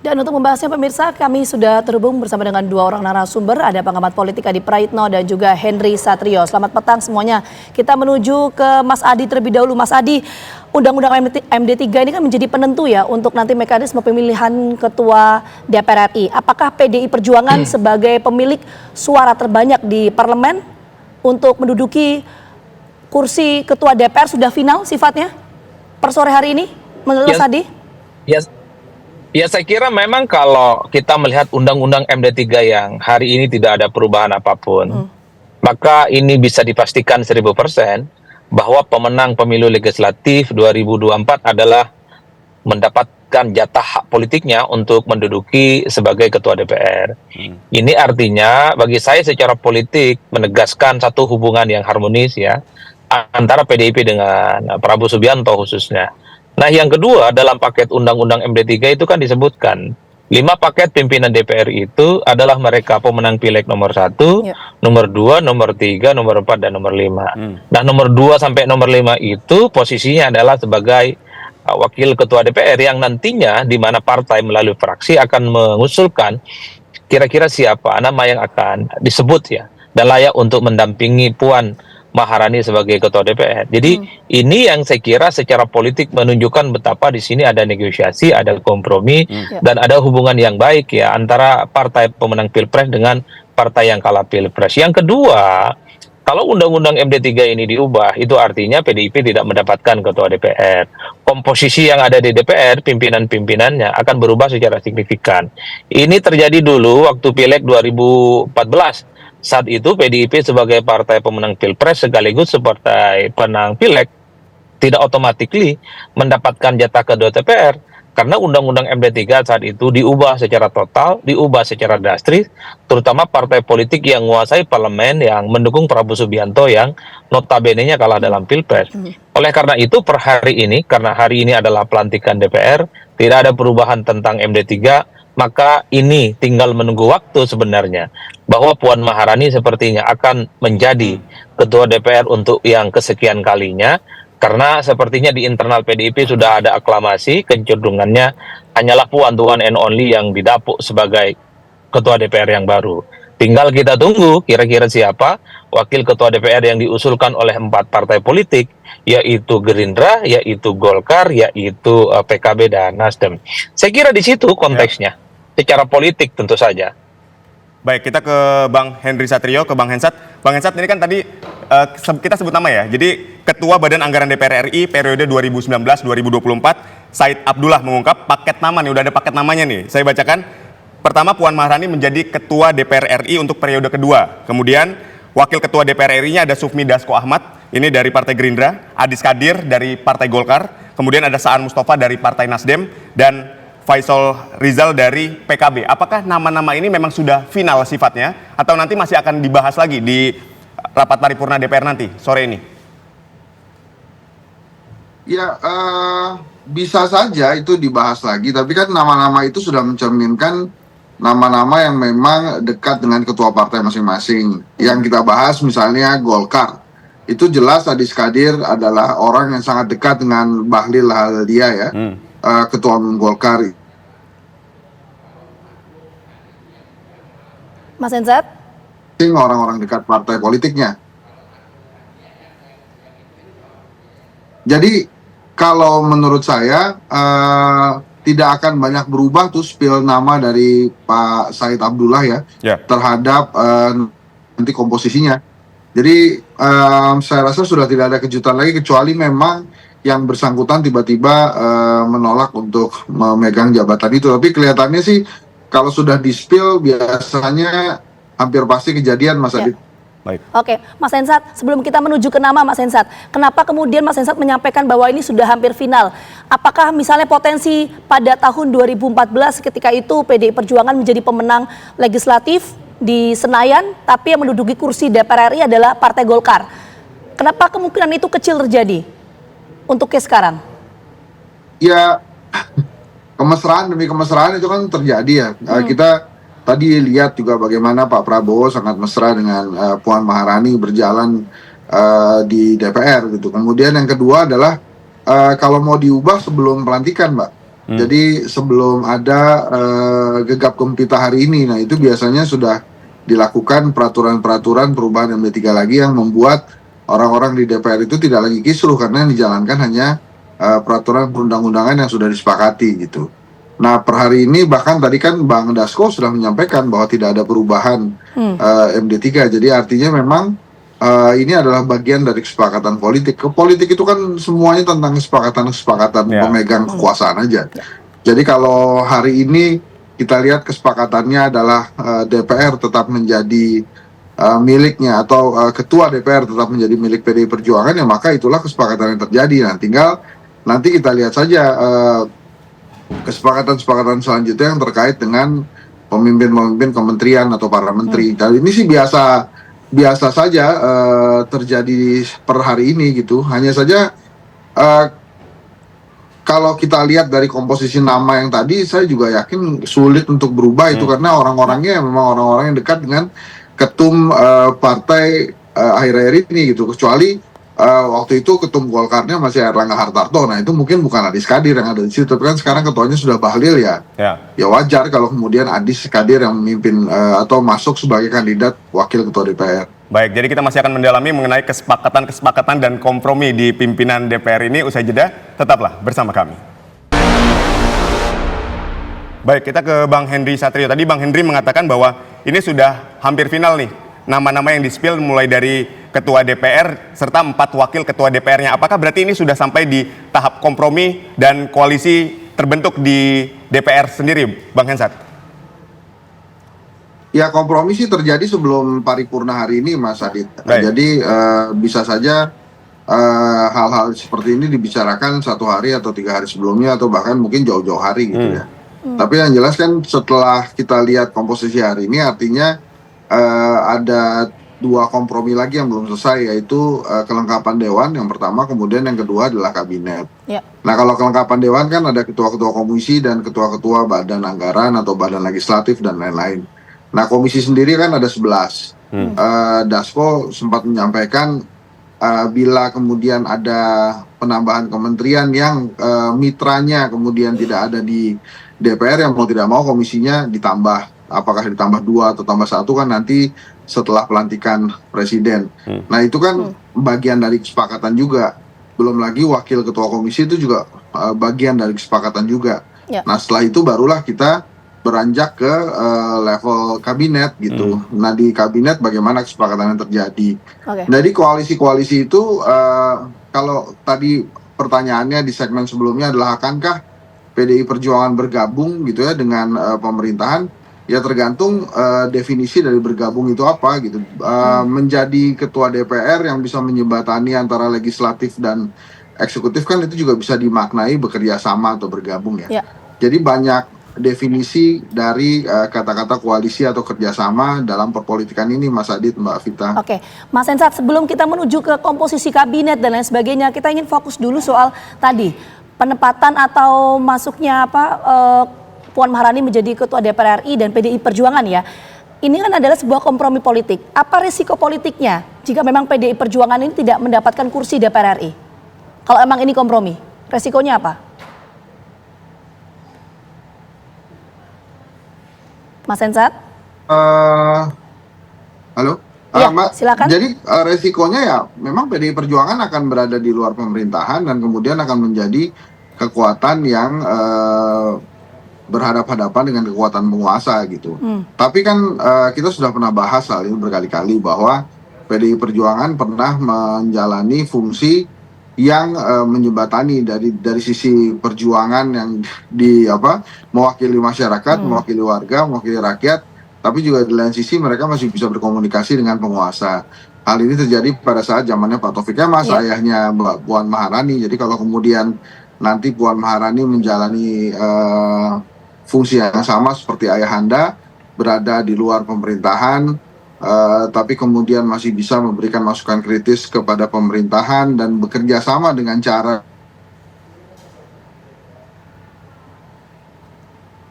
Dan untuk membahasnya pemirsa, kami sudah terhubung bersama dengan dua orang narasumber, ada pengamat politik Adi Praitno dan juga Henry Satrio. Selamat petang semuanya. Kita menuju ke Mas Adi terlebih dahulu. Mas Adi, Undang-Undang MD3 ini kan menjadi penentu ya untuk nanti mekanisme pemilihan ketua DPR RI. Apakah PDI Perjuangan sebagai pemilik suara terbanyak di parlemen untuk menduduki kursi ketua DPR sudah final sifatnya per sore hari ini menurut Mas Adi? Ya, saya kira memang kalau kita melihat Undang-Undang MD3 yang hari ini tidak ada perubahan apapun, maka ini bisa dipastikan 1000% bahwa pemenang pemilu legislatif 2024 adalah mendapatkan jatah hak politiknya untuk menduduki sebagai ketua DPR. Ini artinya bagi saya secara politik menegaskan satu hubungan yang harmonis ya antara PDIP dengan Prabowo Subianto khususnya. Nah, yang kedua, dalam paket Undang-Undang MD3 itu kan disebutkan 5 paket pimpinan DPR itu adalah mereka pemenang pileg nomor 1, nomor 2, nomor 3, nomor 4, dan nomor 5. Nah, nomor 2 sampai nomor 5 itu posisinya adalah sebagai wakil ketua DPR yang nantinya di mana partai melalui fraksi akan mengusulkan kira-kira siapa nama yang akan disebut ya dan layak untuk mendampingi Puan Maharani sebagai ketua DPR. Jadi ini yang saya kira secara politik menunjukkan betapa di sini ada negosiasi, ada kompromi, dan ada hubungan yang baik ya antara partai pemenang Pilpres dengan partai yang kalah Pilpres. Yang kedua, kalau Undang-Undang MD3 ini diubah, itu artinya PDIP tidak mendapatkan ketua DPR. Komposisi yang ada di DPR, pimpinan-pimpinannya akan berubah secara signifikan. Ini terjadi dulu waktu Pileg 2014. Saat itu PDIP sebagai partai pemenang Pilpres sekaligus sebagai pemenang Pileg tidak otomatis mendapatkan jatah kedua DPR karena Undang-Undang MD3 saat itu diubah secara total, diubah secara drastis, terutama partai politik yang menguasai parlemen yang mendukung Prabowo Subianto yang notabene-nya kalah dalam Pilpres. Oleh karena itu per hari ini, karena hari ini adalah pelantikan DPR, tidak ada perubahan tentang MD3, maka ini tinggal menunggu waktu sebenarnya bahwa Puan Maharani sepertinya akan menjadi ketua DPR untuk yang kesekian kalinya karena sepertinya di internal PDIP sudah ada aklamasi kecenderungannya hanyalah Puan the one and only yang didapuk sebagai ketua DPR yang baru. Tinggal kita tunggu kira-kira siapa wakil ketua DPR yang diusulkan oleh 4 partai politik, yaitu Gerindra, yaitu Golkar, yaitu PKB dan Nasdem. Saya kira di situ konteksnya. Secara politik tentu saja. Baik, kita ke Bang Henry Satrio, ke Bang Hensat. Bang Hensat, ini kan tadi kita sebut nama ya. Jadi Ketua Badan Anggaran DPR RI periode 2019-2024, Said Abdullah mengungkap paket nama nih, udah ada paket namanya nih. Saya bacakan. Pertama, Puan Maharani menjadi Ketua DPR RI untuk periode kedua. Kemudian Wakil Ketua DPR RI-nya ada Sufmi Dasko Ahmad, ini dari Partai Gerindra, Adis Kadir dari Partai Golkar, kemudian ada Saan Mustafa dari Partai Nasdem, dan Faisal Rizal dari PKB. Apakah nama-nama ini memang sudah final sifatnya atau nanti masih akan dibahas lagi di rapat paripurna DPR nanti sore ini? Ya, bisa saja itu dibahas lagi, tapi kan nama-nama itu sudah mencerminkan nama-nama yang memang dekat dengan ketua partai masing-masing. Yang kita bahas misalnya Golkar, itu jelas Adis Kadir adalah orang yang sangat dekat dengan Bahlil Lahadalia ya, ketua umum Golkar. Mas Hensat? Orang-orang dekat partai politiknya. Jadi kalau menurut saya tidak akan banyak berubah tuh spill nama dari Pak Said Abdullah ya terhadap nanti komposisinya. Jadi saya rasa sudah tidak ada kejutan lagi kecuali memang yang bersangkutan tiba-tiba menolak untuk memegang jabatan itu. Tapi kelihatannya sih kalau sudah di-spill biasanya hampir pasti kejadian, Mas Adit. Baik. Oke, Mas Hensat, sebelum kita menuju ke nama Mas Hensat, kenapa kemudian Mas Hensat menyampaikan bahwa ini sudah hampir final? Apakah misalnya potensi pada tahun 2014 ketika itu PDI Perjuangan menjadi pemenang legislatif di Senayan, tapi yang menduduki kursi DPR RI adalah Partai Golkar? Kenapa kemungkinan itu kecil terjadi untuk sekarang? Ya, kemesraan demi kemesraan itu kan terjadi ya. Kita tadi lihat juga bagaimana Pak Prabowo sangat mesra dengan Puan Maharani berjalan di DPR gitu. Kemudian yang kedua adalah kalau mau diubah sebelum pelantikan, Mbak. Jadi sebelum ada gegap gempita hari ini, nah itu biasanya sudah dilakukan peraturan-peraturan perubahan MD3 lagi yang membuat orang-orang di DPR itu tidak lagi kisruh karena yang dijalankan hanya peraturan perundang-undangan yang sudah disepakati gitu. Nah per hari ini bahkan tadi kan Bang Dasko sudah menyampaikan bahwa tidak ada perubahan MD3, jadi artinya memang ini adalah bagian dari kesepakatan politik. Politik itu kan semuanya tentang kesepakatan pemegang kekuasaan aja. Jadi kalau hari ini kita lihat kesepakatannya adalah DPR tetap menjadi miliknya atau ketua DPR tetap menjadi milik PDI Perjuangan, ya maka itulah kesepakatan yang terjadi. Nah tinggal nanti kita lihat saja kesepakatan-kesepakatan selanjutnya yang terkait dengan pemimpin-pemimpin kementerian atau para menteri. Dan ini sih biasa saja terjadi per hari ini gitu. Hanya saja kalau kita lihat dari komposisi nama yang tadi, saya juga yakin sulit untuk berubah itu karena orang-orangnya memang orang-orang yang dekat dengan ketum partai akhir-akhir ini gitu. Kecuali waktu itu ketum Golkarnya masih Erlangga Hartarto. Nah itu mungkin bukan Adis Kadir yang ada di situ, tapi kan sekarang ketuanya sudah Bahlil ya. Ya wajar kalau kemudian Adis Kadir yang memimpin atau masuk sebagai kandidat wakil ketua DPR. Baik, jadi kita masih akan mendalami mengenai kesepakatan-kesepakatan dan kompromi di pimpinan DPR ini. Usai jeda, tetaplah bersama kami. Baik, kita ke Bang Henry Satrio. Tadi Bang Henry mengatakan bahwa ini sudah hampir final nih. Nama-nama yang di-spill mulai dari ketua DPR serta 4 wakil ketua DPR-nya. Apakah berarti ini sudah sampai di tahap kompromi dan koalisi terbentuk di DPR sendiri, Bang Hensat? Ya kompromi sih terjadi sebelum paripurna hari ini, Mas Adit. Jadi bisa saja hal-hal seperti ini dibicarakan 1 hari atau 3 hari sebelumnya atau bahkan mungkin jauh-jauh hari gitu ya. Tapi yang jelas kan setelah kita lihat komposisi hari ini artinya ada 2 kompromi lagi yang belum selesai, yaitu kelengkapan dewan yang pertama, kemudian yang kedua adalah kabinet. Nah kalau kelengkapan dewan kan ada ketua-ketua komisi dan ketua-ketua badan anggaran atau badan legislatif dan lain-lain. Nah komisi sendiri kan ada 11. Dasko sempat menyampaikan bila kemudian ada penambahan kementerian yang mitranya kemudian tidak ada di DPR, yang mau tidak mau komisinya ditambah. Apakah ditambah 2 atau tambah 1 kan nanti setelah pelantikan presiden. Nah itu kan bagian dari kesepakatan juga. Belum lagi wakil ketua komisi itu juga bagian dari kesepakatan juga. Nah setelah itu barulah kita beranjak ke level kabinet gitu. Nah di kabinet bagaimana kesepakatan yang terjadi. Jadi koalisi-koalisi itu kalau tadi pertanyaannya di segmen sebelumnya adalah akankah PDI Perjuangan bergabung gitu ya dengan pemerintahan. Ya tergantung definisi dari bergabung itu apa gitu. Menjadi ketua DPR yang bisa menjembatani antara legislatif dan eksekutif kan itu juga bisa dimaknai bekerja sama atau bergabung ya. Jadi banyak definisi dari kata-kata koalisi atau kerjasama dalam perpolitikan ini, Mas Adit, Mbak Vita. Oke, Mas Hensat, sebelum kita menuju ke komposisi kabinet dan lain sebagainya, kita ingin fokus dulu soal tadi penempatan atau masuknya Puan Maharani menjadi ketua DPR RI dan PDI Perjuangan ya. Ini kan adalah sebuah kompromi politik. Apa risiko politiknya jika memang PDI Perjuangan ini tidak mendapatkan kursi DPR RI? Kalau emang ini kompromi, resikonya apa? Mas Hensat? Halo? Ya, silakan. Jadi resikonya ya memang PDI Perjuangan akan berada di luar pemerintahan dan kemudian akan menjadi kekuatan yang berhadapan-hadapan dengan kekuatan penguasa gitu. Tapi kan kita sudah pernah bahas hal ini berkali-kali bahwa PDI Perjuangan pernah menjalani fungsi yang menjembatani dari sisi perjuangan yang mewakili masyarakat, mewakili warga, mewakili rakyat, tapi juga di lain sisi mereka masih bisa berkomunikasi dengan penguasa. Hal ini terjadi pada saat zamannya Pak Taufik Kemas, ayahnya Mbak Puan Maharani. Jadi kalau kemudian nanti Puan Maharani menjalani fungsi yang sama seperti ayahanda, berada di luar pemerintahan, tapi kemudian masih bisa memberikan masukan kritis kepada pemerintahan dan bekerja sama dengan cara.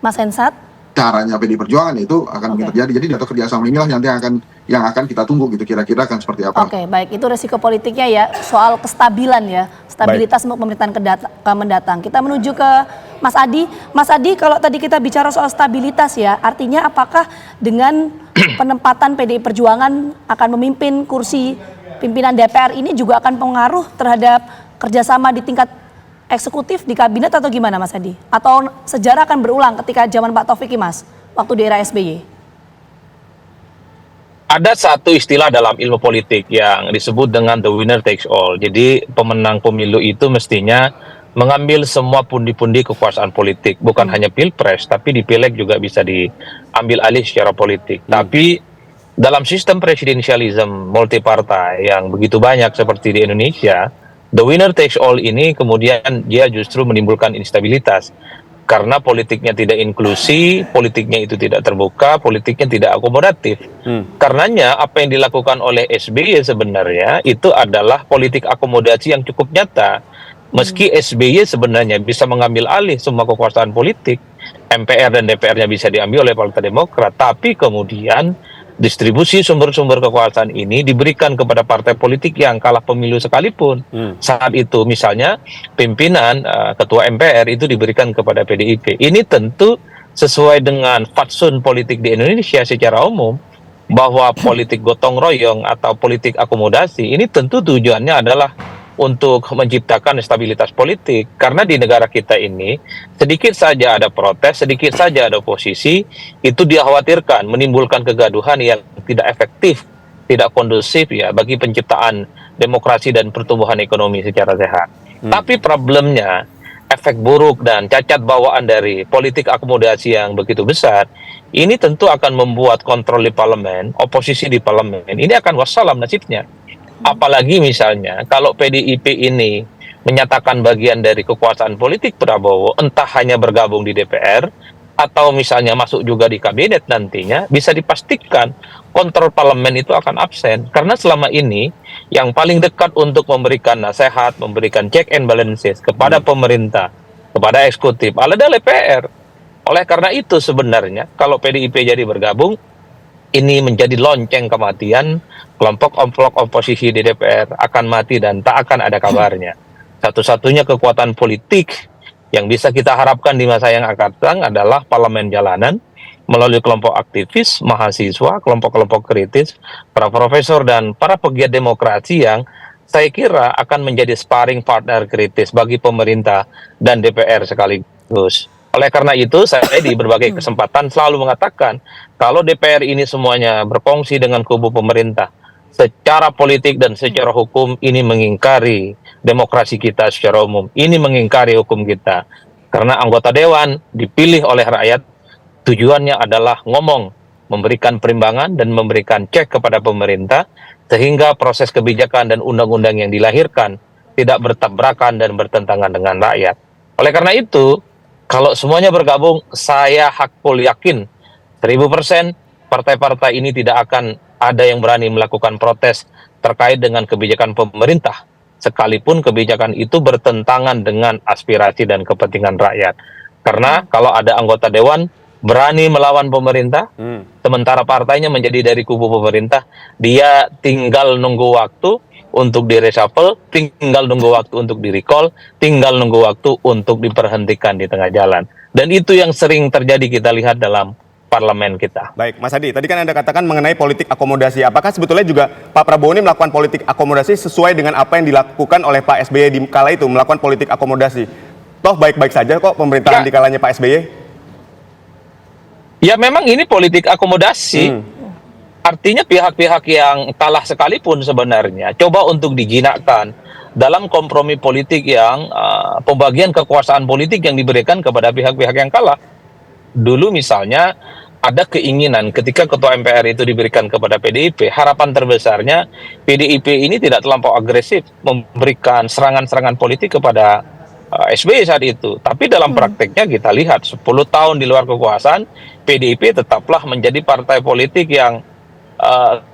Mas Hensat? caranya PDI Perjuangan, itu akan mungkin terjadi. Jadi atau kerjasama inilah nanti yang akan kita tunggu gitu, kira-kira akan seperti apa. Oke, baik, itu resiko politiknya ya, soal kestabilan ya, stabilitas untuk pemerintahan mendatang. Kita menuju ke Mas Adi. Mas Adi, kalau tadi kita bicara soal stabilitas ya, artinya apakah dengan penempatan PDI Perjuangan akan memimpin kursi pimpinan DPR ini juga akan pengaruh terhadap kerjasama di tingkat eksekutif di kabinet atau gimana Mas Adi? Atau sejarah akan berulang ketika zaman Pak Taufik Mas, waktu di era SBY? Ada satu istilah dalam ilmu politik yang disebut dengan the winner takes all. Jadi pemenang pemilu itu mestinya mengambil semua pundi-pundi kekuasaan politik. Bukan hanya pilpres, tapi di pileg juga bisa diambil alih secara politik. Tapi dalam sistem presidensialisme multipartai yang begitu banyak seperti di Indonesia, the winner takes all ini kemudian dia justru menimbulkan instabilitas. Karena politiknya tidak inklusi, politiknya itu tidak terbuka, politiknya tidak akomodatif. Karenanya apa yang dilakukan oleh SBY sebenarnya itu adalah politik akomodasi yang cukup nyata. Meski SBY sebenarnya bisa mengambil alih semua kekuasaan politik, MPR dan DPR-nya bisa diambil oleh Partai Demokrat, tapi kemudian distribusi sumber-sumber kekuasaan ini diberikan kepada partai politik yang kalah pemilu sekalipun. Saat itu misalnya pimpinan ketua MPR itu diberikan kepada PDIP. Ini tentu sesuai dengan fatsun politik di Indonesia secara umum, bahwa politik gotong royong atau politik akomodasi ini tentu tujuannya adalah untuk menciptakan stabilitas politik. Karena di negara kita ini sedikit saja ada protes, sedikit saja ada oposisi, itu dikhawatirkan menimbulkan kegaduhan yang tidak efektif, tidak kondusif ya bagi penciptaan demokrasi dan pertumbuhan ekonomi secara sehat. Tapi problemnya, efek buruk dan cacat bawaan dari politik akomodasi yang begitu besar, ini tentu akan membuat kontrol di parlemen, oposisi di parlemen, ini akan wassalam nasibnya. Apalagi misalnya kalau PDIP ini menyatakan bagian dari kekuasaan politik Prabowo, entah hanya bergabung di DPR atau misalnya masuk juga di kabinet nantinya, bisa dipastikan kontrol parlemen itu akan absen. Karena selama ini yang paling dekat untuk memberikan nasihat, memberikan check and balances kepada pemerintah, kepada eksekutif adalah DPR. Oleh karena itu sebenarnya kalau PDIP jadi bergabung, ini menjadi lonceng kematian, kelompok oposisi di DPR akan mati dan tak akan ada kabarnya. Satu-satunya kekuatan politik yang bisa kita harapkan di masa yang akan datang adalah parlemen jalanan, melalui kelompok aktivis, mahasiswa, kelompok-kelompok kritis, para profesor dan para pegiat demokrasi yang saya kira akan menjadi sparring partner kritis bagi pemerintah dan DPR sekaligus. Oleh karena itu, saya di berbagai kesempatan selalu mengatakan, kalau DPR ini semuanya berkongsi dengan kubu pemerintah, secara politik dan secara hukum ini mengingkari demokrasi kita secara umum. Ini mengingkari hukum kita. Karena anggota dewan dipilih oleh rakyat, tujuannya adalah ngomong, memberikan perimbangan dan memberikan cek kepada pemerintah, sehingga proses kebijakan dan undang-undang yang dilahirkan tidak bertabrakan dan bertentangan dengan rakyat. Oleh karena itu, kalau semuanya bergabung, saya hakul yakin 1000% partai-partai ini tidak akan ada yang berani melakukan protes terkait dengan kebijakan pemerintah, sekalipun kebijakan itu bertentangan dengan aspirasi dan kepentingan rakyat. Karena kalau ada anggota dewan berani melawan pemerintah, sementara partainya menjadi dari kubu pemerintah, dia tinggal nunggu waktu untuk di-reshuffle, tinggal nunggu waktu untuk di-recall, tinggal nunggu waktu untuk diperhentikan di tengah jalan. Dan itu yang sering terjadi kita lihat dalam parlemen kita. Baik, Mas Adi, tadi kan Anda katakan mengenai politik akomodasi. Apakah sebetulnya juga Pak Prabowo ini melakukan politik akomodasi sesuai dengan apa yang dilakukan oleh Pak SBY di kala itu, melakukan politik akomodasi? Toh baik-baik saja kok pemerintahan di kalanya Pak SBY? Ya memang ini politik akomodasi. Artinya pihak-pihak yang kalah sekalipun sebenarnya coba untuk dijinakkan dalam kompromi politik yang pembagian kekuasaan politik yang diberikan kepada pihak-pihak yang kalah. Dulu misalnya ada keinginan ketika ketua MPR itu diberikan kepada PDIP, harapan terbesarnya PDIP ini tidak terlampau agresif memberikan serangan-serangan politik kepada SBY saat itu. Tapi dalam prakteknya kita lihat 10 tahun di luar kekuasaan, PDIP tetaplah menjadi partai politik yang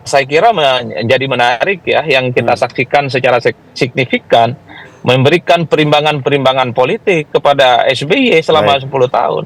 saya kira menjadi menarik ya, yang kita saksikan secara signifikan memberikan perimbangan-perimbangan politik kepada SBY selama 10 tahun.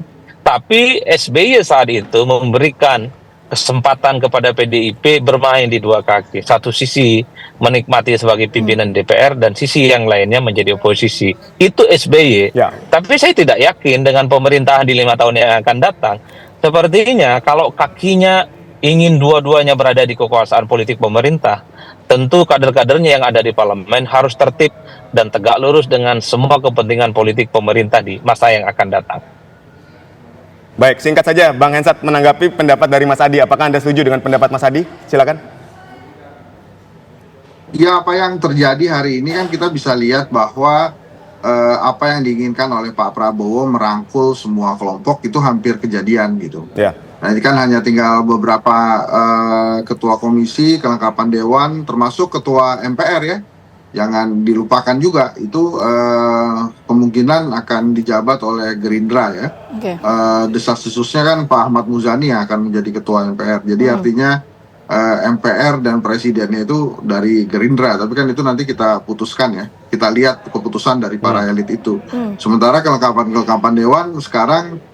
Tapi SBY saat itu memberikan kesempatan kepada PDIP bermain di dua kaki. Satu sisi menikmati sebagai pimpinan DPR dan sisi yang lainnya menjadi oposisi. Itu SBY. Ya. Tapi saya tidak yakin dengan pemerintahan di 5 tahun yang akan datang. Sepertinya kalau kakinya ingin dua-duanya berada di kekuasaan politik pemerintah, tentu kader-kadernya yang ada di parlemen harus tertib dan tegak lurus dengan semua kepentingan politik pemerintah di masa yang akan datang. Baik, singkat saja Bang Hensat menanggapi pendapat dari Mas Adi. Apakah Anda setuju dengan pendapat Mas Adi? Silakan. Ya, apa yang terjadi hari ini kan kita bisa lihat bahwa apa yang diinginkan oleh Pak Prabowo merangkul semua kelompok itu hampir kejadian gitu. Ya. Nah, ini kan hanya tinggal beberapa ketua komisi, kelengkapan dewan, termasuk ketua MPR ya. Jangan dilupakan juga itu kemungkinan akan dijabat oleh Gerindra ya. Oke. Desas-desusnya kan Pak Ahmad Muzani yang akan menjadi ketua MPR. Jadi artinya MPR dan presidennya itu dari Gerindra. Tapi kan itu nanti kita putuskan ya. Kita lihat keputusan dari para elit itu. Sementara kelengkapan dewan sekarang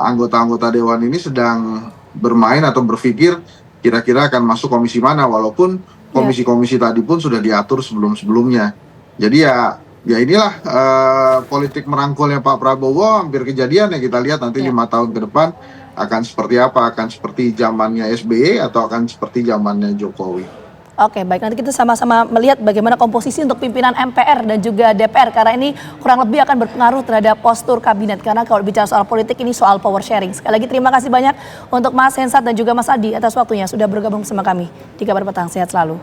anggota-anggota dewan ini sedang bermain atau berpikir kira-kira akan masuk komisi mana, walaupun komisi-komisi tadi pun sudah diatur sebelum-sebelumnya. Jadi ya inilah politik merangkulnya Pak Prabowo hampir kejadian ya. Kita lihat nanti 5 tahun ke depan akan seperti apa, akan seperti zamannya SBY atau akan seperti zamannya Jokowi. Oke, baik, nanti kita sama-sama melihat bagaimana komposisi untuk pimpinan MPR dan juga DPR, karena ini kurang lebih akan berpengaruh terhadap postur kabinet, karena kalau bicara soal politik ini soal power sharing. Sekali lagi terima kasih banyak untuk Mas Hensat dan juga Mas Adi atas waktunya sudah bergabung bersama kami di Kabar Petang. Sehat selalu.